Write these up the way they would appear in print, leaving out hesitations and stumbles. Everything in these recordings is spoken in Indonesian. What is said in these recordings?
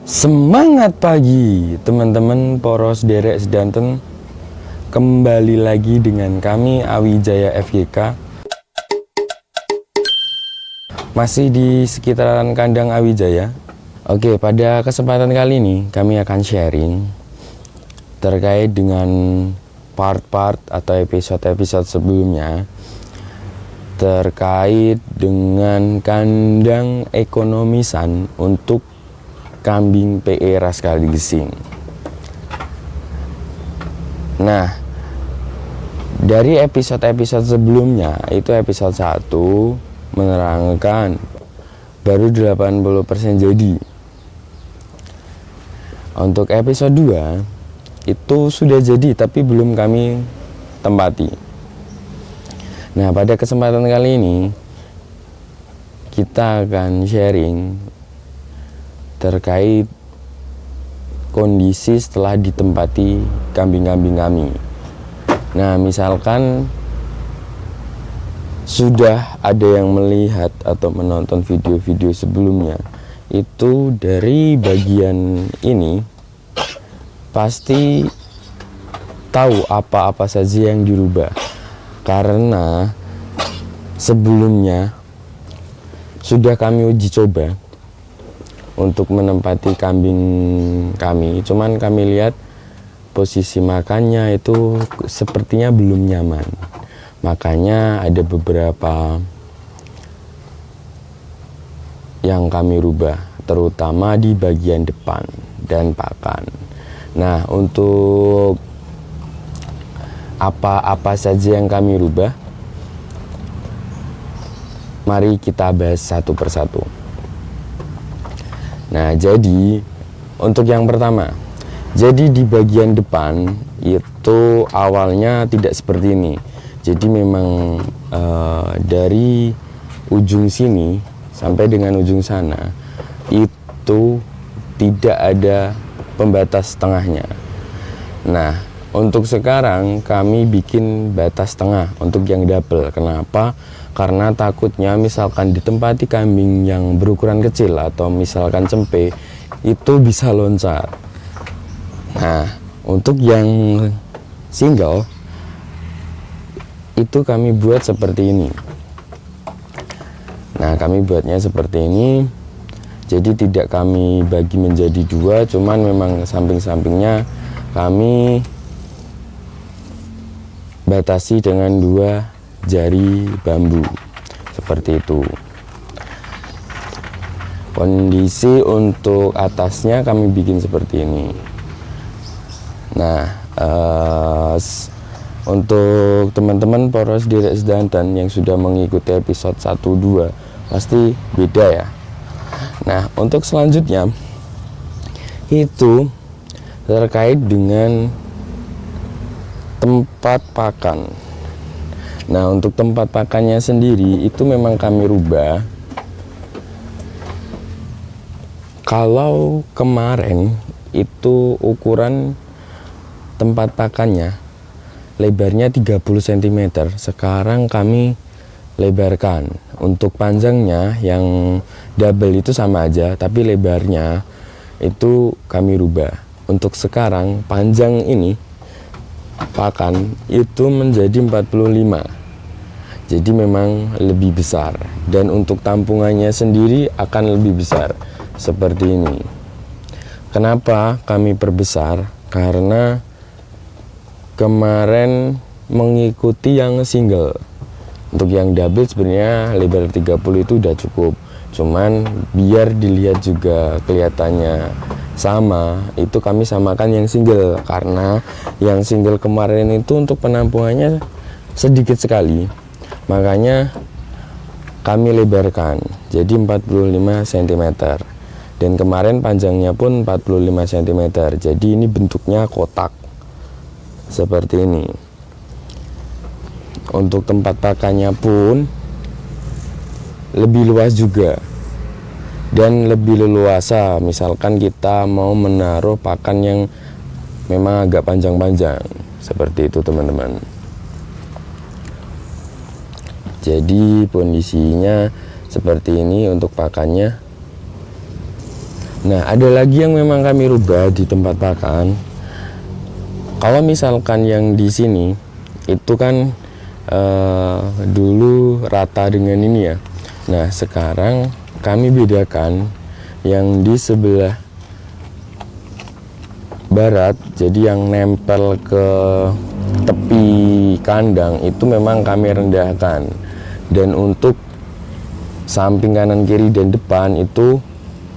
Semangat pagi teman-teman poros derek sedanten. Kembali lagi dengan kami Awijaya FYK. Masih di sekitaran kandang Awijaya. Oke, pada kesempatan kali ini kami akan sharing terkait dengan part-part atau episode-episode sebelumnya terkait dengan kandang ekonomisan untuk kambing PE ras Kaligesing. Nah, dari episode-episode sebelumnya, itu episode 1 menerangkan baru 80% jadi. Untuk episode 2 itu sudah jadi tapi belum kami tempati. Nah, pada kesempatan kali ini kita akan sharing terkait kondisi setelah ditempati kambing-kambing kami. Nah, misalkan sudah ada yang melihat atau menonton video-video sebelumnya, itu dari bagian ini pasti tahu apa-apa saja yang dirubah, karena sebelumnya sudah kami uji coba untuk menempati kambing kami, cuman kami lihat posisi makannya itu sepertinya belum nyaman, makanya ada beberapa yang kami rubah, terutama di bagian depan dan pakan. Nah, untuk apa-apa saja yang kami rubah, mari kita bahas satu persatu. Nah, jadi untuk yang pertama, jadi di bagian depan itu awalnya tidak seperti ini. Jadi memang dari ujung sini sampai dengan ujung sana itu tidak ada pembatas tengahnya. Nah, untuk sekarang kami bikin batas tengah untuk yang double. Kenapa? Karena takutnya misalkan ditempati kambing yang berukuran kecil atau misalkan cempe itu bisa loncat. Nah, untuk yang single itu kami buat seperti ini. Nah, kami buatnya seperti ini. Jadi tidak kami bagi menjadi dua, cuman memang samping-sampingnya kami batasi dengan 2 jari bambu seperti itu. Kondisi untuk atasnya kami bikin seperti ini. Nah, untuk teman-teman poros derek sedanten yang sudah mengikuti episode 1-2 pasti beda ya. Nah, untuk selanjutnya itu terkait dengan tempat pakan. Nah, untuk tempat pakannya sendiri itu memang kami rubah. Kalau kemarin itu ukuran tempat pakannya lebarnya 30 cm, sekarang kami lebarkan. Untuk panjangnya yang double itu sama aja, tapi lebarnya itu kami rubah. Untuk sekarang panjang ini pakan itu menjadi 45, jadi memang lebih besar, dan untuk tampungannya sendiri akan lebih besar seperti ini. Kenapa kami perbesar? Karena kemarin mengikuti yang single. Untuk yang double sebenarnya lebar 30 itu udah cukup, cuman biar dilihat juga kelihatannya sama, itu kami samakan yang single, karena yang single kemarin itu untuk penampungannya sedikit sekali, makanya kami lebarkan jadi 45 cm, dan kemarin panjangnya pun 45 cm, jadi ini bentuknya kotak seperti ini. Untuk tempat pakannya pun lebih luas juga dan lebih leluasa, misalkan kita mau menaruh pakan yang memang agak panjang-panjang seperti itu teman-teman. Jadi kondisinya seperti ini untuk pakannya. Nah, ada lagi yang memang kami rubah di tempat pakan. Kalau misalkan yang di sini itu kan dulu rata dengan ini ya. Nah, sekarang kami bedakan yang di sebelah barat, jadi yang nempel ke tepi kandang itu memang kami rendahkan. Dan untuk samping kanan kiri dan depan itu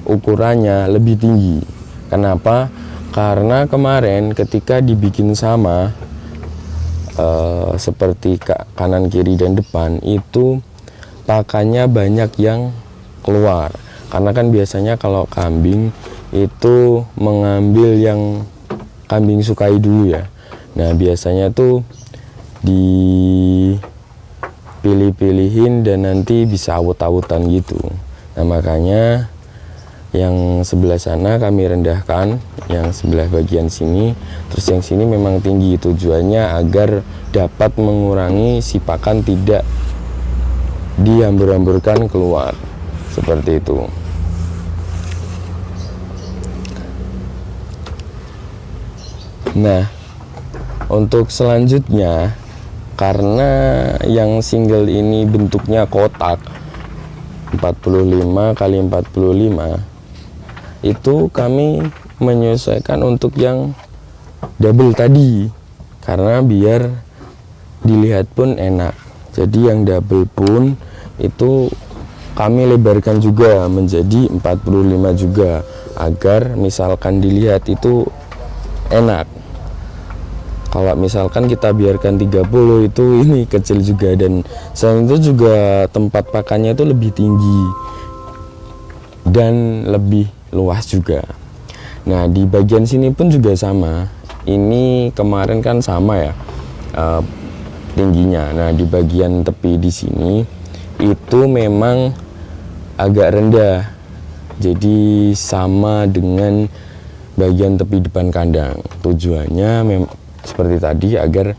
ukurannya lebih tinggi. Kenapa? Karena kemarin ketika dibikin sama seperti kanan kiri dan depan itu pakannya banyak yang keluar. Karena kan biasanya kalau kambing itu mengambil yang kambing sukai dulu ya. Nah, biasanya tuh dipilih-pilihin dan nanti bisa awut-awutan gitu. Nah, makanya yang sebelah sana kami rendahkan, yang sebelah bagian sini, terus yang sini memang tinggi. Tujuannya agar dapat mengurangi si pakan tidak dihambur-hamburkan keluar, seperti itu. Nah, untuk selanjutnya, karena yang single ini bentuknya kotak 45 kali 45, itu kami menyesuaikan untuk yang double tadi, karena biar dilihat pun enak. Jadi yang double pun itu kami lebarkan juga menjadi 45 juga, agar misalkan dilihat itu enak. Kalau misalkan kita biarkan 30 itu ini kecil juga, dan selain itu juga tempat pakannya itu lebih tinggi dan lebih luas juga. Nah, di bagian sini pun juga sama. Ini kemarin kan sama ya tingginya. Nah, di bagian tepi di sini itu memang agak rendah. Jadi sama dengan bagian tepi depan kandang. Tujuannya seperti tadi agar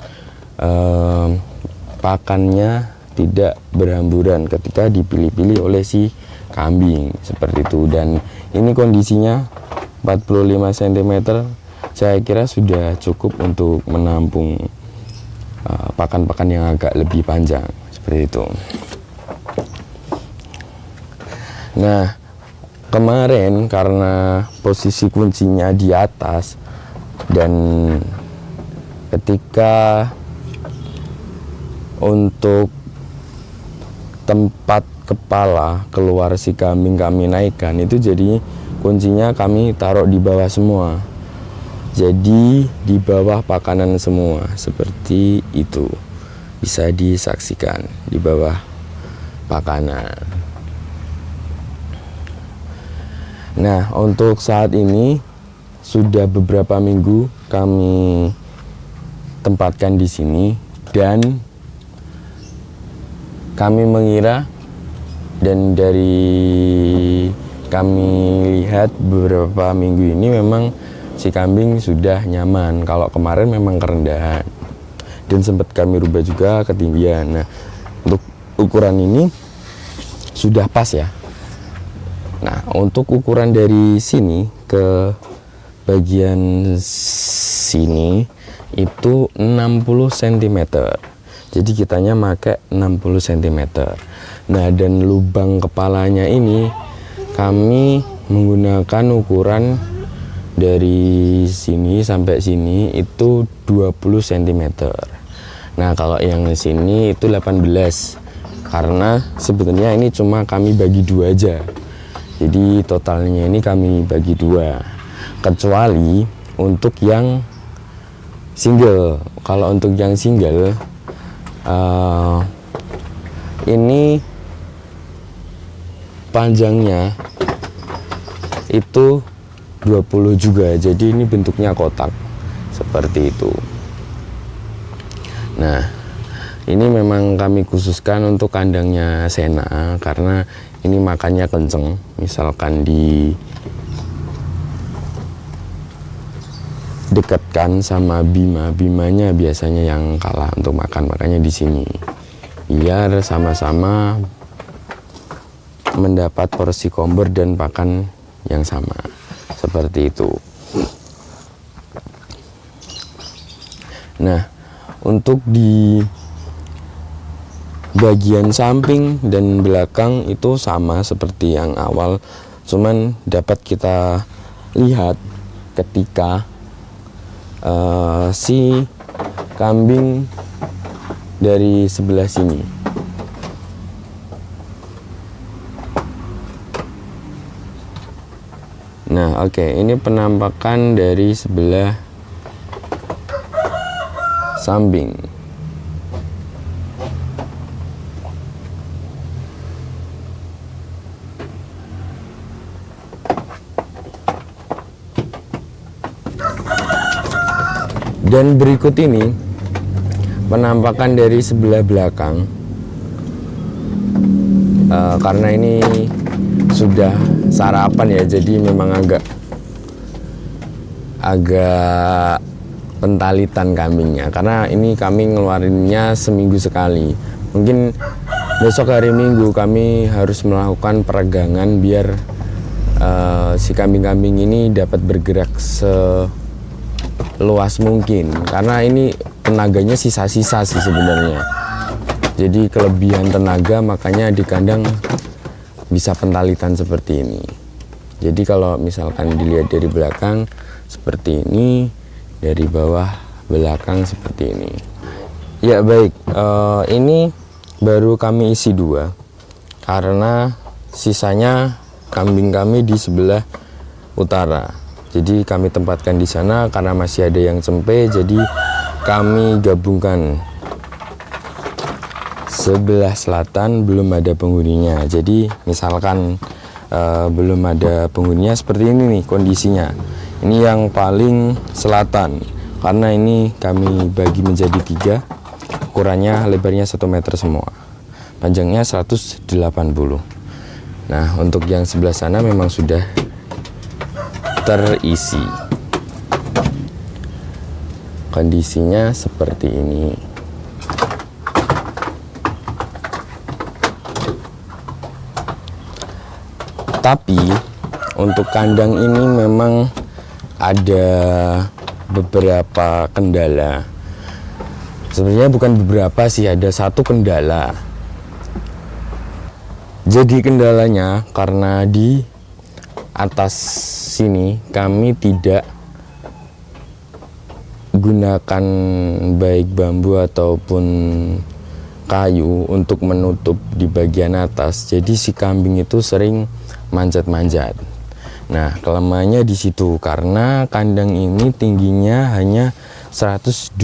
pakannya tidak berhamburan ketika dipilih-pilih oleh si kambing, seperti itu. Dan ini kondisinya 45 cm, saya kira sudah cukup untuk menampung pakan-pakan yang agak lebih panjang, seperti itu. Nah, kemarin karena posisi kuncinya di atas, dan ketika untuk tempat kepala keluar si kambing kami naikkan, itu jadi kuncinya kami taruh di bawah semua, jadi di bawah pakanan semua, seperti itu. Bisa disaksikan di bawah pakanan. Nah, untuk saat ini sudah beberapa minggu kami tempatkan di sini, dan kami mengira dan dari kami lihat beberapa minggu ini memang si kambing sudah nyaman. Kalau kemarin memang kerendahan dan sempat kami rubah juga ketinggian. Nah, untuk ukuran ini sudah pas ya. Nah, untuk ukuran dari sini ke bagian sini itu 60 cm. Jadi kitanya pakai 60 cm. Nah, dan lubang kepalanya ini kami menggunakan ukuran dari sini sampai sini itu 20 cm. Nah, kalau yang sini itu 18, karena sebetulnya ini cuma kami bagi dua aja. Jadi totalnya ini kami bagi dua, kecuali untuk yang single. Kalau untuk yang single ini panjangnya itu 20 juga, jadi ini bentuknya kotak seperti itu. Nah, ini memang kami khususkan untuk kandangnya Sena, karena ini makannya kenceng. Misalkan di dekatkan sama bimanya biasanya yang kalah untuk makan, makanya di sini biar sama-sama mendapat porsi kompor dan pakan yang sama, seperti itu. Nah, untuk di bagian samping dan belakang itu sama seperti yang awal, cuman dapat kita lihat ketika si kambing dari sebelah sini. Nah, oke, ini penampakan dari sebelah samping. Dan berikut ini penampakan dari sebelah belakang. Karena ini sudah sarapan ya, jadi memang agak pentalitan kambingnya, karena ini kami ngeluarinnya seminggu sekali. Mungkin besok hari Minggu kami harus melakukan peregangan biar si kambing-kambing ini dapat bergerak seluas mungkin, karena ini tenaganya sisa-sisa sih sebenarnya. Jadi kelebihan tenaga, makanya di kandang bisa pentalitan seperti ini. Jadi kalau misalkan dilihat dari belakang seperti ini, dari bawah belakang seperti ini. Ya baik, ini baru kami isi 2 karena sisanya kambing kami di sebelah utara. Jadi kami tempatkan di sana karena masih ada yang cempe, jadi kami gabungkan. Sebelah selatan belum ada penghuninya, jadi misalkan belum ada penghuninya seperti ini nih kondisinya. Ini yang paling selatan, karena ini kami bagi menjadi 3, ukurannya lebarnya 1 meter semua, panjangnya 180. Nah, untuk yang sebelah sana memang sudah terisi. Kondisinya seperti ini. Tapi untuk kandang ini memang ada beberapa kendala. Sebenarnya bukan beberapa sih, ada 1 kendala. Jadi kendalanya karena di atas sini kami tidak gunakan baik bambu ataupun kayu untuk menutup di bagian atas. Jadi si kambing itu sering manjat-manjat. Nah, kelemahannya di situ karena kandang ini tingginya hanya 120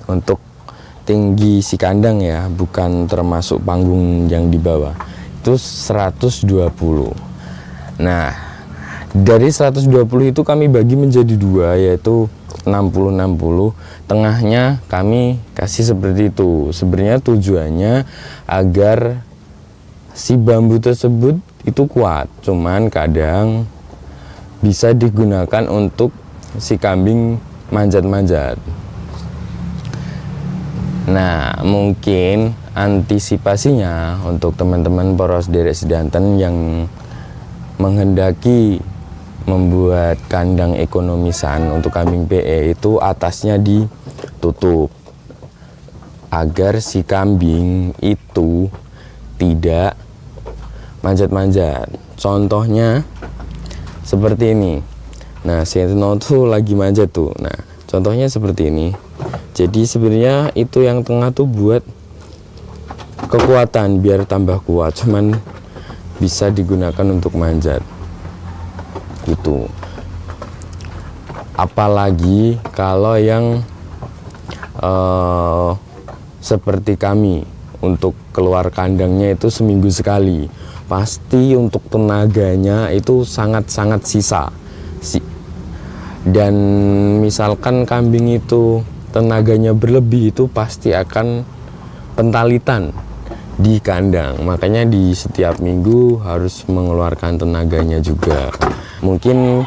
untuk tinggi si kandang ya, bukan termasuk panggung yang di bawah. Itu 120. Nah, dari 120 itu kami bagi menjadi 2, yaitu 60-60. Tengahnya kami kasih seperti itu. Sebenarnya tujuannya agar si bambu tersebut itu kuat, cuman kadang bisa digunakan untuk si kambing manjat-manjat. Nah, mungkin antisipasinya untuk teman-teman poros derek sedanten yang menghendaki membuat kandang ekonomisan untuk kambing PE, itu atasnya ditutup agar si kambing itu tidak manjat-manjat. Contohnya seperti ini. Nah, Seno tuh lagi manjat tuh. Nah, contohnya seperti ini. Jadi sebenarnya itu yang tengah tuh buat kekuatan biar tambah kuat, cuman bisa digunakan untuk manjat gitu. Apalagi kalau yang seperti kami, untuk keluar kandangnya itu seminggu sekali, pasti untuk tenaganya itu sangat-sangat sisa. Dan misalkan kambing itu tenaganya berlebih, itu pasti akan pentalitan di kandang. Makanya di setiap minggu harus mengeluarkan tenaganya juga. Mungkin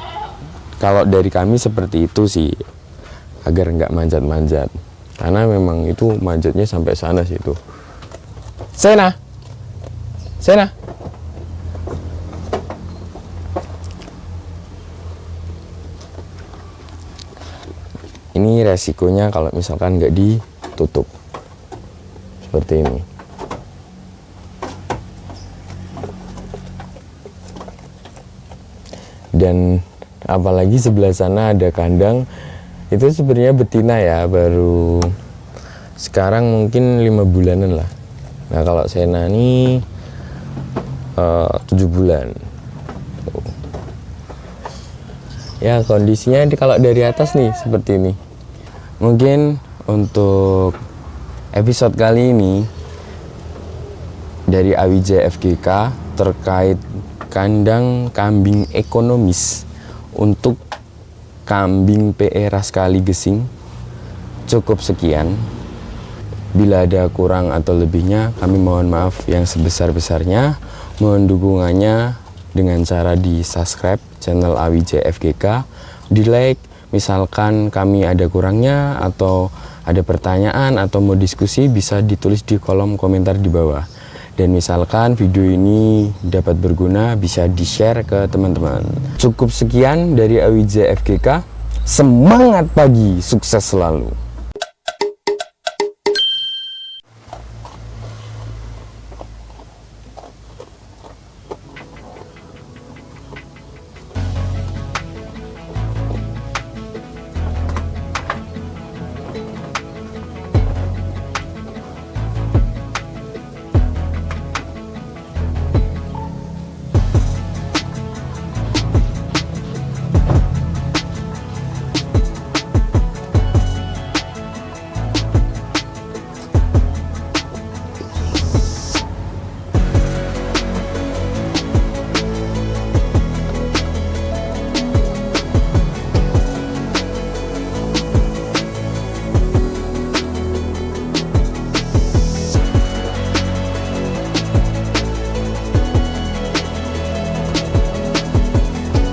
kalau dari kami seperti itu sih, agar nggak manjat-manjat, karena memang itu manjatnya sampai sana sih itu. Sena Ini resikonya kalau misalkan nggak ditutup seperti ini. Dan apalagi sebelah sana ada kandang, itu sebenarnya betina ya, baru sekarang mungkin 5 bulanan lah. Nah kalau Sena ini 7 bulan. Ya kondisinya kalau dari atas nih seperti ini. Mungkin untuk episode kali ini dari AWJ FGK terkait kandang kambing ekonomis untuk kambing PE ras kali gesing cukup sekian. Bila ada kurang atau lebihnya, kami mohon maaf yang sebesar-besarnya. Mohon dukungannya dengan cara di subscribe channel AWJ FGK, di like misalkan kami ada kurangnya atau ada pertanyaan atau mau diskusi, bisa ditulis di kolom komentar di bawah. Dan misalkan video ini dapat berguna, bisa di share ke teman-teman. Cukup sekian dari AWJ FGK, semangat pagi, sukses selalu.